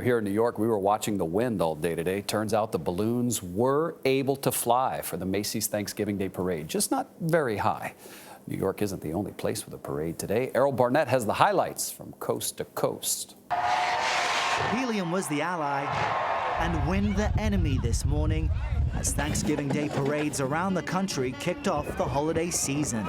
Here in New York, we were watching the wind all day today. Turns out the balloons were able to fly for the Macy's Thanksgiving Day Parade, just not very high. New York isn't the only place with a parade today. Erroll Barnnet has the highlights from coast to coast. Helium was the ally and wind the enemy this morning as Thanksgiving Day parades around the country kicked off the holiday season.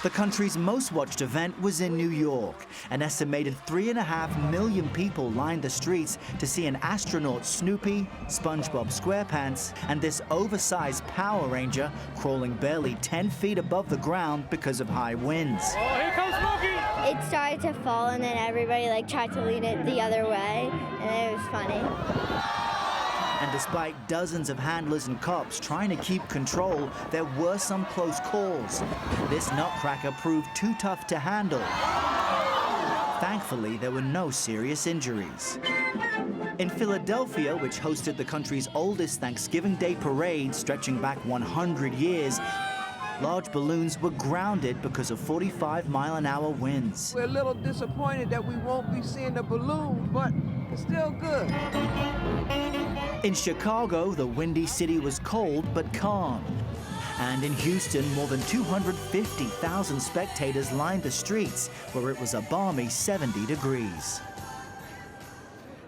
The country's most watched event was in New York. An estimated 3.5 million people lined the streets to see an astronaut Snoopy, SpongeBob SquarePants, and this oversized Power Ranger crawling barely 10 feet above the ground because of high winds. Oh, here comes Smokey! It started to fall and then everybody tried to lean it the other way, and it was funny. And despite dozens of handlers and cops trying to keep control, there were some close calls. This nutcracker proved too tough to handle. Thankfully, there were no serious injuries. In Philadelphia, which hosted the country's oldest Thanksgiving Day parade stretching back 100 years, large balloons were grounded because of 45-mile-an-hour winds. We're a little disappointed that we won't be seeing the balloons, but it's still good. In Chicago, the windy city was cold but calm. And in Houston, more than 250,000 spectators lined the streets, where it was a balmy 70 degrees.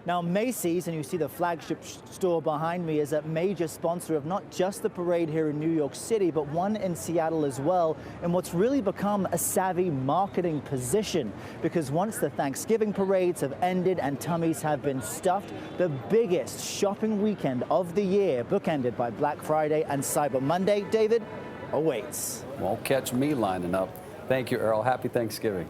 Now, Macy's, and you see the flagship store behind me, is a major sponsor of not just the parade here in New York City, but one in Seattle as well, in what's really become a savvy marketing position. Because once the Thanksgiving parades have ended and tummies have been stuffed, the biggest shopping weekend of the year, bookended by Black Friday and Cyber Monday, David, awaits. Won't catch me lining up. Thank you, Errol. Happy Thanksgiving.